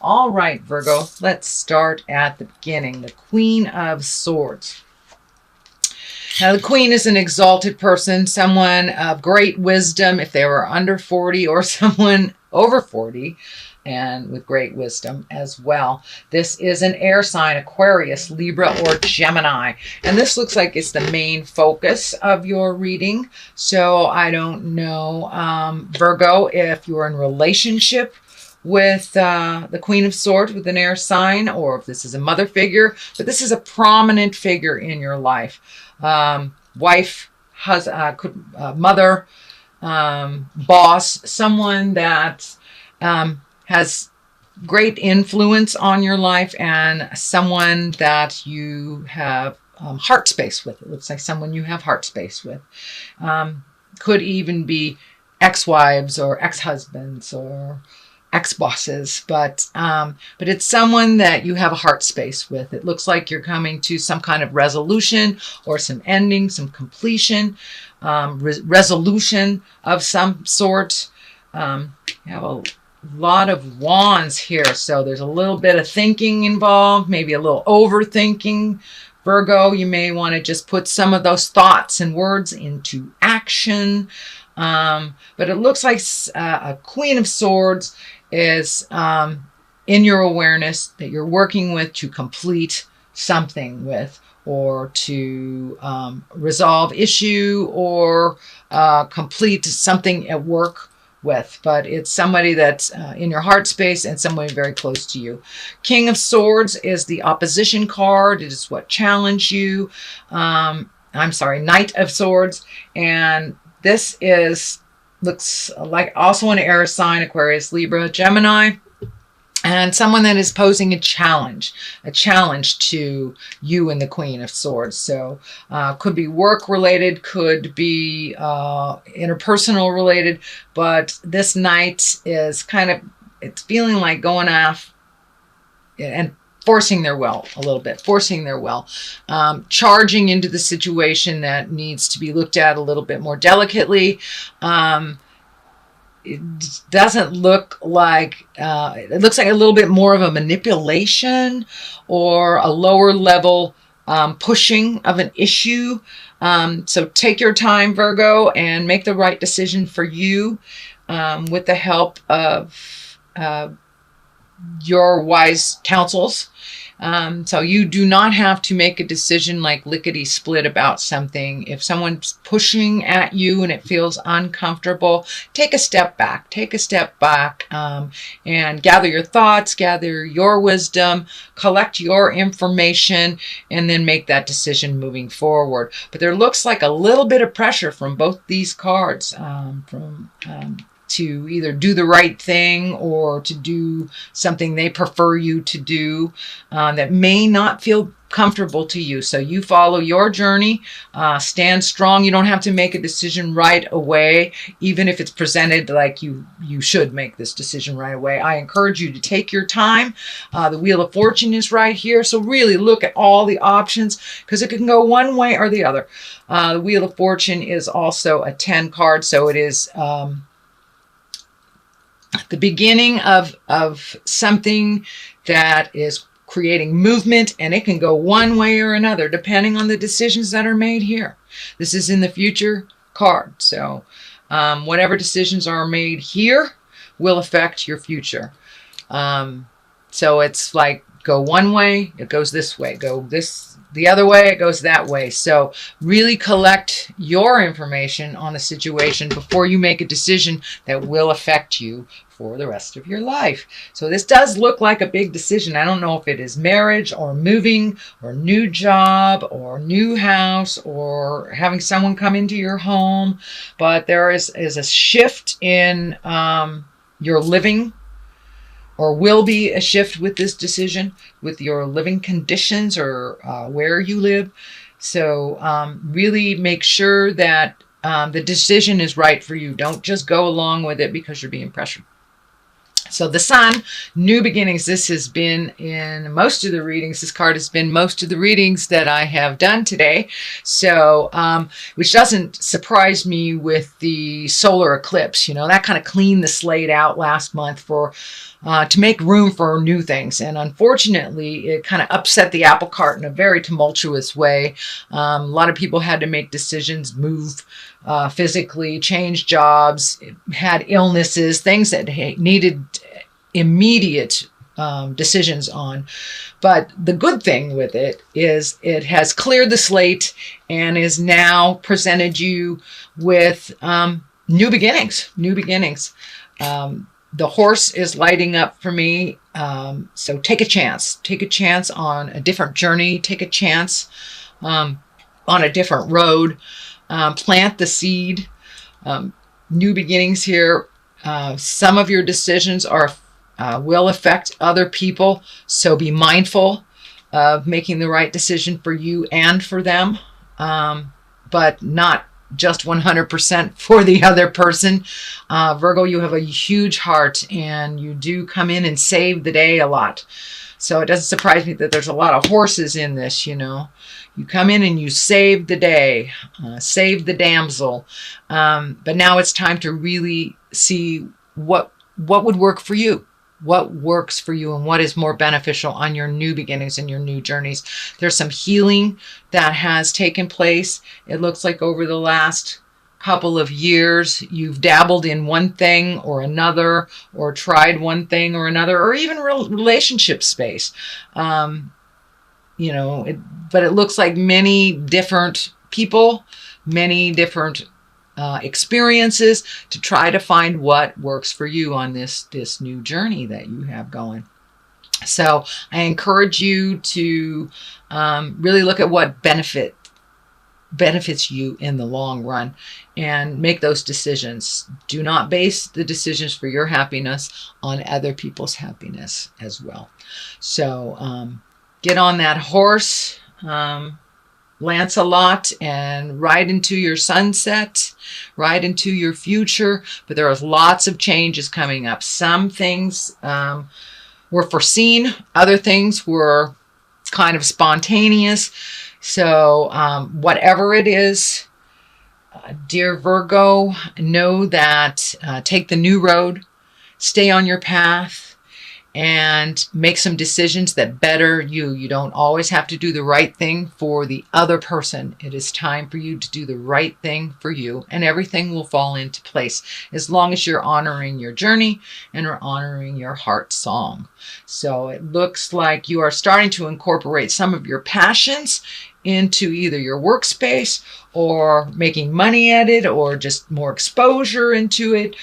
All right, Virgo, let's start at the beginning. The Queen of Swords. Now, the Queen is an exalted person, someone of great wisdom if they were under 40, or someone over 40 and with great wisdom as well. This is an air sign, Aquarius, Libra, or Gemini. And this looks like it's the main focus of your reading. So I don't know, Virgo, if you're in relationship with the Queen of Swords with an air sign, or if this is a mother figure, but this is a prominent figure in your life. Wife, mother, boss, someone that has great influence on your life, and someone that you have heart space with. It looks like someone you have heart space with. Could even be ex-wives or ex-husbands or ex-bosses, but it's someone that you have a heart space with. It looks like you're coming to some kind of resolution or some ending, some completion, resolution of some sort. You have a lot of wands here, so there's a little bit of thinking involved, maybe a little overthinking. Virgo, you may want to just put some of those thoughts and words into action. But it looks like a Queen of Swords is in your awareness that you're working with to complete something with, or to resolve issue, or complete something at work with. But it's somebody that's in your heart space and somebody very close to you. King of Swords is the opposition card. It is what challenged you. Knight of Swords. And this looks like also an air sign, Aquarius, Libra, Gemini, and someone that is posing a challenge to you and the Queen of Swords. So could be work related, could be interpersonal related, but this knight is it's feeling like going off and forcing their will a little bit, charging into the situation that needs to be looked at a little bit more delicately. It doesn't look like, it looks like a little bit more of a manipulation or a lower level pushing of an issue. So take your time, Virgo, and make the right decision for you with the help of your wise counsels. So you do not have to make a decision like lickety split about something. If someone's pushing at you and it feels uncomfortable, take a step back, and gather your thoughts, gather your wisdom, collect your information, and then make that decision moving forward. But there looks like a little bit of pressure from both these cards, to either do the right thing or to do something they prefer you to do that may not feel comfortable to you. So you follow your journey, stand strong. You don't have to make a decision right away, even if it's presented like you should make this decision right away. I encourage you to take your time. The Wheel of Fortune is right here. So really look at all the options, because it can go one way or the other. The Wheel of Fortune is also a 10 card. So it is the beginning of something that is creating movement, and it can go one way or another depending on the decisions that are made here. This is in the future card. So whatever decisions are made here will affect your future. So it's like, go one way, it goes this way. Go the other way, it goes that way. So really collect your information on the situation before you make a decision that will affect you for the rest of your life. So this does look like a big decision. I don't know if it is marriage or moving or new job or new house or having someone come into your home, but there is a shift in your living, or will be a shift with this decision, with your living conditions or where you live. So really make sure that the decision is right for you. Don't just go along with it because you're being pressured. So the Sun, new beginnings. This has been in most of the readings. This card has been most of the readings that I have done today. So, which doesn't surprise me with the solar eclipse. You know, that kind of cleaned the slate out last month for to make room for new things. And unfortunately, it kind of upset the apple cart in a very tumultuous way. A lot of people had to make decisions, move physically, change jobs, had illnesses, things that needed immediate decisions on. But the good thing with it is it has cleared the slate and is now presented you with new beginnings, new beginnings. The horse is lighting up for me. So take a chance on a different journey, take a chance on a different road. Plant the seed, new beginnings here. Some of your decisions will affect other people, so be mindful of making the right decision for you and for them, but not just 100% for the other person. Virgo, you have a huge heart and you do come in and save the day a lot. So it doesn't surprise me that there's a lot of horses in this, you know. You come in and you save the day, save the damsel. But now it's time to really see what would work for you, what works for you, and what is more beneficial on your new beginnings and your new journeys. There's some healing that has taken place. It looks like over the last couple of years, you've dabbled in one thing or another, or tried one thing or another, or even relationship space. You know, but it looks like many different people, many different experiences to try to find what works for you on this new journey that you have going. So I encourage you to really look at what benefits you in the long run and make those decisions. Do not base the decisions for your happiness on other people's happiness as well. So get on that horse, Lancelot, and ride into your sunset, ride into your future. But there are lots of changes coming up. Some things were foreseen, other things were kind of spontaneous. So whatever it is, dear Virgo, know that take the new road, stay on your path, and make some decisions that better you. You don't always have to do the right thing for the other person. It is time for you to do the right thing for you, and everything will fall into place as long as you're honoring your journey and are honoring your heart song. So it looks like you are starting to incorporate some of your passions into either your workspace or making money at it, or just more exposure into it,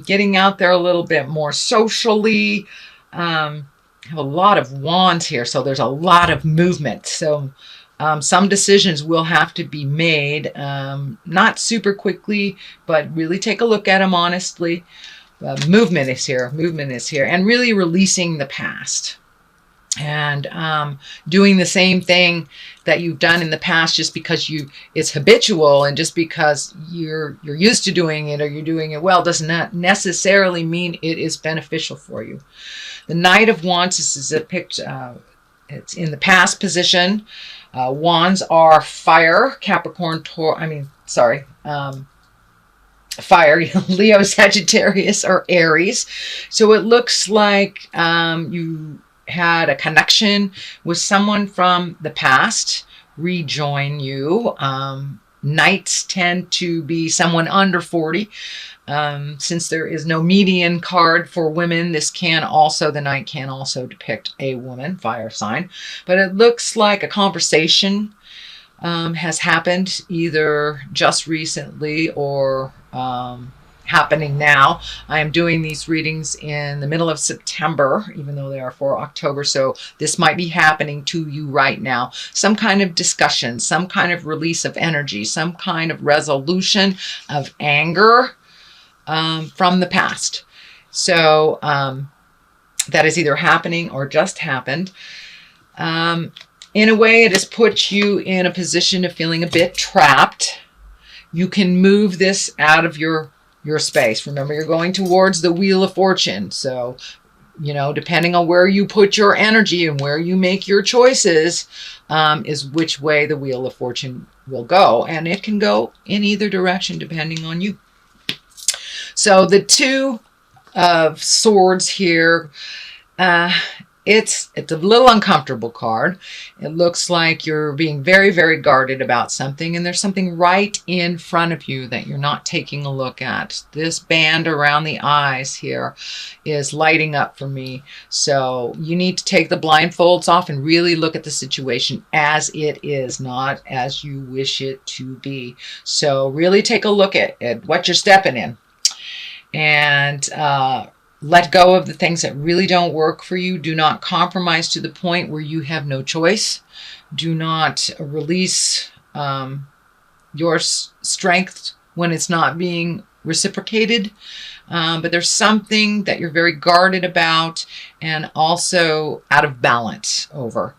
getting out there a little bit more socially. I have a lot of wands here, so there's a lot of movement. So some decisions will have to be made, not super quickly, but really take a look at them honestly. Movement is here, and really releasing the past. And doing the same thing that you've done in the past just because it's habitual, and just because you're used to doing it or you're doing it well does not necessarily mean it is beneficial for you. The Knight of Wands, this is it's in the past position. Wands are fire, Capricorn, fire, Leo, Sagittarius, or Aries. So it looks like you had a connection with someone from the past rejoin you. Knights tend to be someone under 40. Since there is no median card for women, the Knight can also depict a woman, fire sign. But it looks like a conversation has happened either just recently or happening now. I am doing these readings in the middle of September, even though they are for October. So this might be happening to you right now. Some kind of discussion, some kind of release of energy, some kind of resolution of anger from the past. So that is either happening or just happened. In a way, it has put you in a position of feeling a bit trapped. You can move this out of your your space. Remember, you're going towards the Wheel of Fortune. So, you know, depending on where you put your energy and where you make your choices, is which way the Wheel of Fortune will go. And it can go in either direction depending on you. So the Two of Swords here, it's a little uncomfortable card. It looks like you're being very, very guarded about something, and there's something right in front of you that you're not taking a look at. This band around the eyes here is lighting up for me. So you need to take the blindfolds off and really look at the situation as it is, not as you wish it to be. So really take a look at what you're stepping in, and let go of the things that really don't work for you. Do not compromise to the point where you have no choice. Do not release your strength when it's not being reciprocated. But there's something that you're very guarded about and also out of balance over.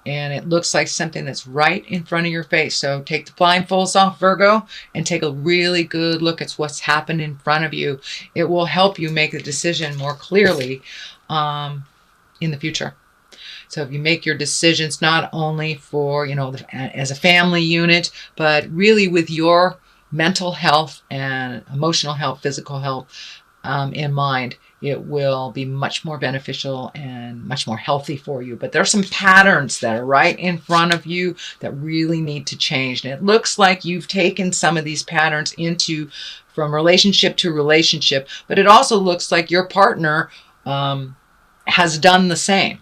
And it looks like something that's right in front of your face. So take the blindfolds off, Virgo, and take a really good look at what's happened in front of you. It will help you make a decision more clearly in the future. So if you make your decisions not only for, you know, as a family unit, but really with your mental health and emotional health, physical health in mind, it will be much more beneficial and much more healthy for you. But there are some patterns that are right in front of you that really need to change. And it looks like you've taken some of these patterns from relationship to relationship, but it also looks like your partner has done the same.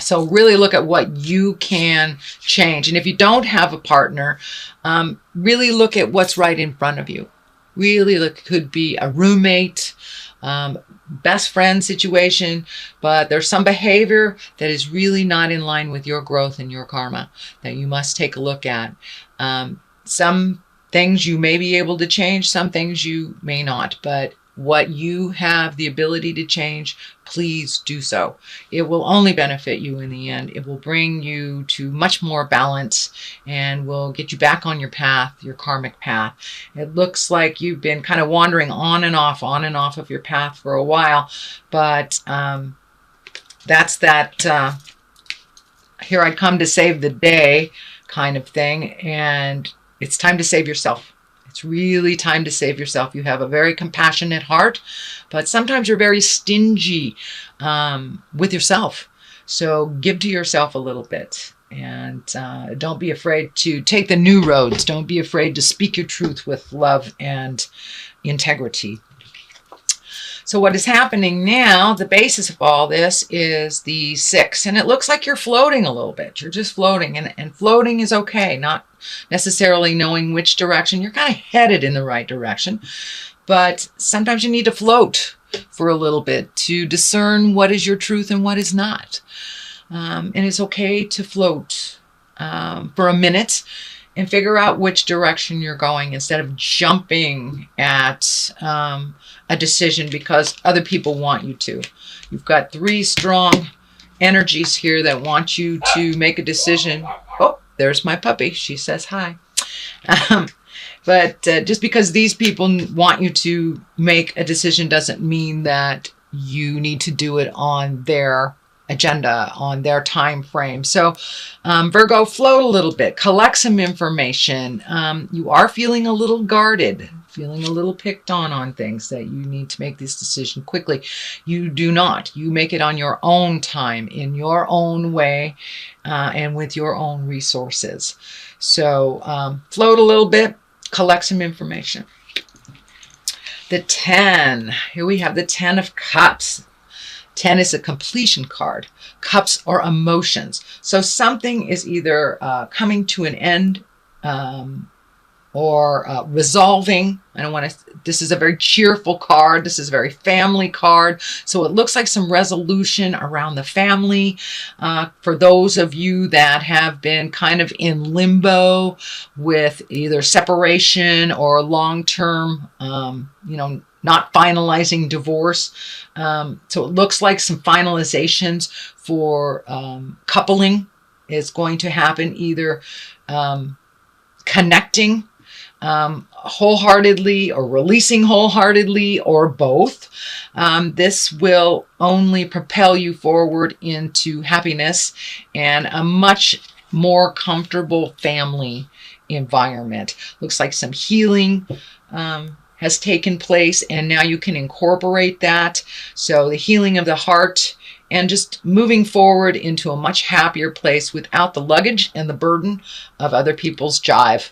So really look at what you can change. And if you don't have a partner, really look at what's right in front of you. Really look, it could be a roommate, best friend situation, but there's some behavior that is really not in line with your growth and your karma that you must take a look at. Some things you may be able to change, some things you may not, but what you have the ability to change, please do so. It will only benefit you in the end. It will bring you to much more balance and will get you back on your path, your karmic path. It looks like you've been kind of wandering on and off of your path for a while, but that's that here I come to save the day kind of thing, and it's time to save yourself. It's really time to save yourself. You have a very compassionate heart, but sometimes you're very stingy with yourself. So give to yourself a little bit, and don't be afraid to take the new roads. Don't be afraid to speak your truth with love and integrity. So what is happening now, the basis of all this is the 6. And it looks like you're floating a little bit. You're just floating. And floating is okay. Not necessarily knowing which direction. You're kind of headed in the right direction. But sometimes you need to float for a little bit to discern what is your truth and what is not. And it's okay to float for a minute and figure out which direction you're going instead of jumping at a decision because other people want you to. You've got 3 strong energies here that want you to make a decision. Oh, there's my puppy. She says hi. But just because these people want you to make a decision doesn't mean that you need to do it on their agenda, on their time frame. So Virgo, float a little bit, collect some information. You are feeling a little guarded, feeling a little picked on things that you need to make this decision quickly. You do not. You make it on your own time, in your own way, and with your own resources. So float a little bit, collect some information. The 10. Here we have the 10 of Cups. 10 is a completion card. Cups are emotions. So something is either coming to an end or resolving. I don't want to, this is a very cheerful card. This is a very family card. So it looks like some resolution around the family. For those of you that have been kind of in limbo with either separation or long-term, not finalizing divorce. So it looks like some finalizations for coupling is going to happen, either connecting wholeheartedly or releasing wholeheartedly or both. This will only propel you forward into happiness and a much more comfortable family environment. Looks like some healing has taken place, and now you can incorporate that. So the healing of the heart and just moving forward into a much happier place without the luggage and the burden of other people's jive.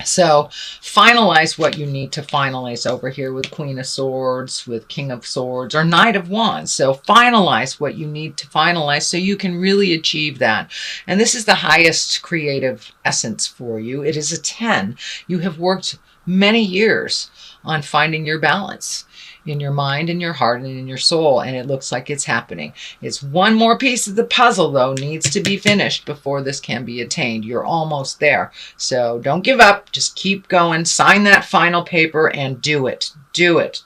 So finalize what you need to finalize over here with Queen of Swords, with King of Swords, or Knight of Wands. So finalize what you need to finalize so you can really achieve that. And this is the highest creative essence for you. It is a 10. You have worked many years on finding your balance in your mind, in your heart, and in your soul, and it looks like it's happening. It's one more piece of the puzzle, though, needs to be finished before this can be attained. You're almost there. So don't give up. Just keep going. Sign that final paper and do it. Do it.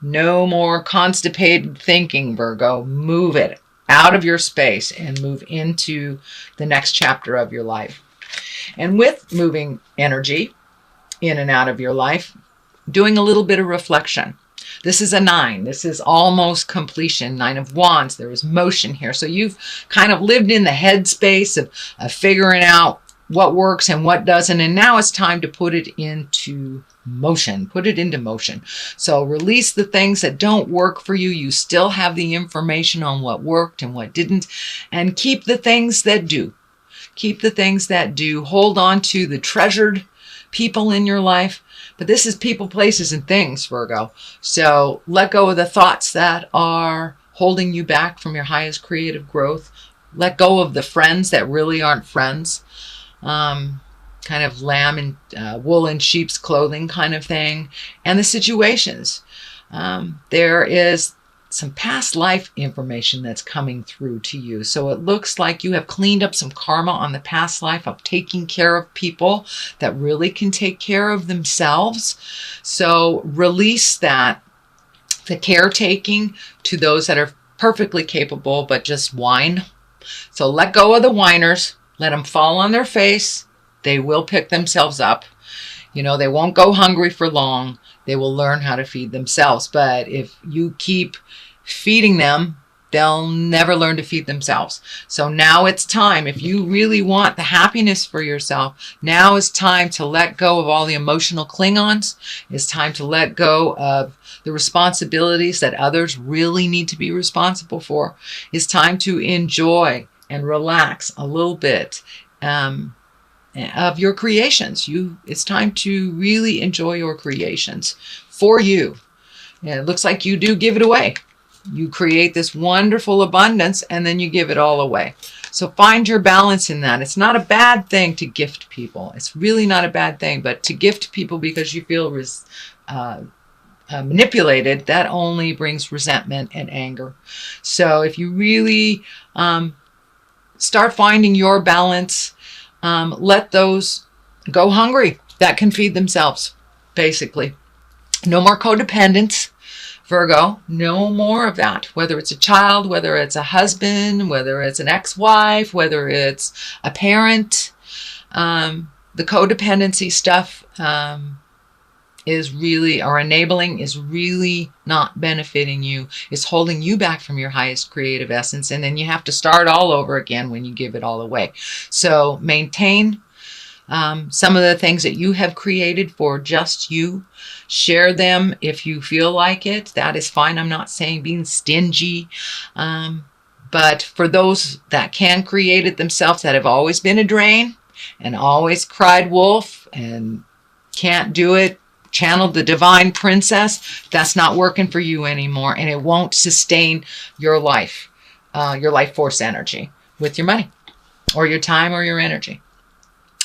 No more constipated thinking, Virgo. Move it out of your space and move into the next chapter of your life. And with moving energy in and out of your life, doing a little bit of reflection. This is a 9. This is almost completion. 9 of Wands. There is motion here. So you've kind of lived in the headspace of figuring out what works and what doesn't. And now it's time to put it into motion. Put it into motion. So release the things that don't work for you. You still have the information on what worked and what didn't. And keep the things that do. Keep the things that do. Hold on to the treasured people in your life. But this is people, places, and things, Virgo. So let go of the thoughts that are holding you back from your highest creative growth. Let go of the friends that really aren't friends. Kind of lamb and wool in sheep's clothing kind of thing. And the situations. There is some past life information that's coming through to you. So it looks like you have cleaned up some karma on the past life of taking care of people that really can take care of themselves. So release that, the caretaking, to those that are perfectly capable but just whine. So let go of the whiners. Let them fall on their face. They will pick themselves up. You know, they won't go hungry for long. They will learn how to feed themselves. But if you keep feeding them, they'll never learn to feed themselves. So now it's time. If you really want the happiness for yourself, now is time to let go of all the emotional Klingons. It's time to let go of the responsibilities that others really need to be responsible for. It's time to enjoy and relax a little bit of your creations. It's time to really enjoy your creations for you. And it looks like you do give it away. You create this wonderful abundance and then you give it all away. So find your balance in that. It's not a bad thing to gift people. It's really not a bad thing, but to gift people because you feel manipulated, that only brings resentment and anger. So if you really start finding your balance, let those go hungry that can feed themselves, basically. No more codependence, Virgo. No more of that. Whether it's a child, whether it's a husband, whether it's an ex-wife, whether it's a parent. The codependency stuff is really, or enabling, is really not benefiting you. It's holding you back from your highest creative essence. And then you have to start all over again when you give it all away. So maintain some of the things that you have created for just you. Share them if you feel like it. That is fine. I'm not saying being stingy. But for those that can create it themselves, that have always been a drain and always cried wolf and can't do it, channeled the divine princess, that's not working for you anymore. And it won't sustain your life force energy with your money or your time or your energy.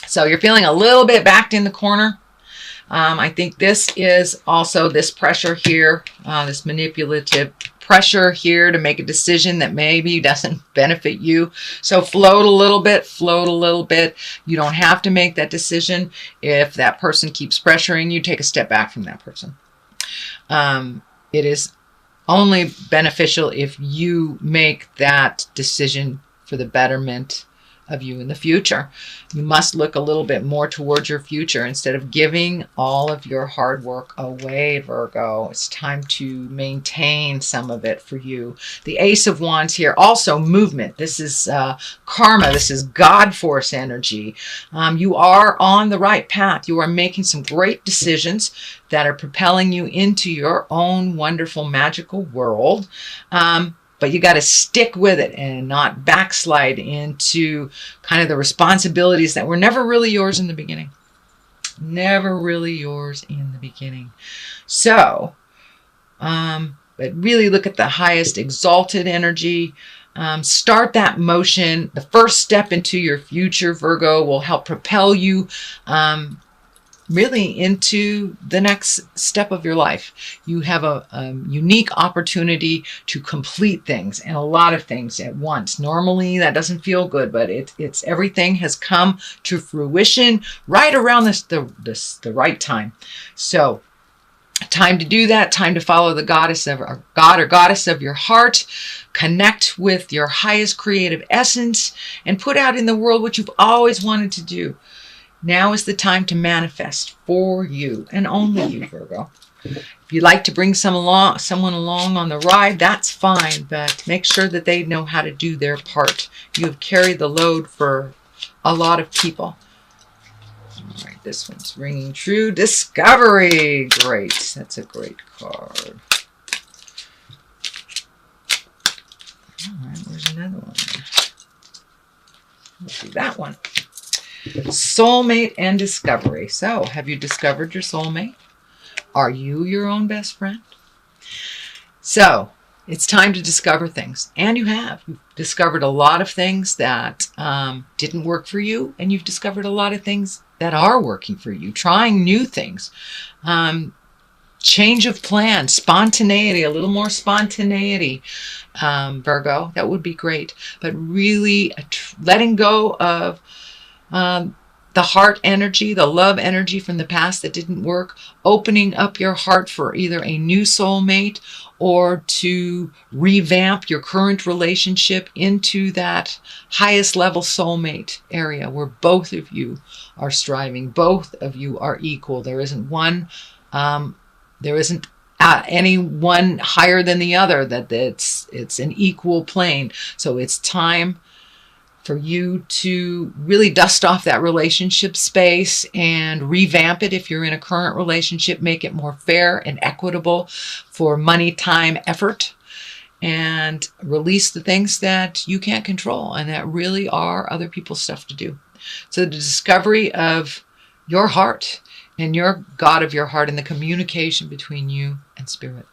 So you're feeling a little bit backed in the corner. I think this is also this pressure here, this manipulative pressure here to make a decision that maybe doesn't benefit you. So float a little bit, float a little bit. You don't have to make that decision. If that person keeps pressuring you, take a step back from that person. It is only beneficial if you make that decision for the betterment of you in the future. You must look a little bit more towards your future instead of giving all of your hard work away, Virgo. It's time to maintain some of it for you. The Ace of Wands here, also movement. This is karma. This is God force energy. You are on the right path. You are making some great decisions that are propelling you into your own wonderful magical world. But you got to stick with it and not backslide into kind of the responsibilities that were never really yours in the beginning. Never really yours in the beginning. So, but really look at the highest exalted energy. Start that motion. The first step into your future, Virgo, will help propel you really into the next step of your life. You have a unique opportunity to complete things and a lot of things at once. Normally that doesn't feel good, but it's everything has come to fruition right around the right time. So time to do that, time to follow the goddess of or god or goddess of your heart, connect with your highest creative essence, and put out in the world what you've always wanted to do. Now is the time to manifest for you and only you, Virgo. If you'd like to bring someone along on the ride, that's fine, but make sure that they know how to do their part. You have carried the load for a lot of people. All right, this one's ringing true. Discovery. Great. That's a great card. All right, where's another one? Let's do that one. Soulmate and discovery. So, have you discovered your soulmate? Are you your own best friend? So, it's time to discover things. And you have. You've discovered a lot of things that didn't work for you. And you've discovered a lot of things that are working for you. Trying new things. Change of plan. Spontaneity. A little more spontaneity. Virgo. That would be great. But really letting go of the heart energy, the love energy from the past that didn't work, opening up your heart for either a new soulmate or to revamp your current relationship into that highest level soulmate area where both of you are striving, both of you are equal. There isn't one, there isn't any one higher than the other, that it's an equal plane. So it's time for you to really dust off that relationship space and revamp it. If you're in a current relationship, make it more fair and equitable for money, time, effort, and release the things that you can't control and that really are other people's stuff to do. So the discovery of your heart and your God of your heart and the communication between you and spirit.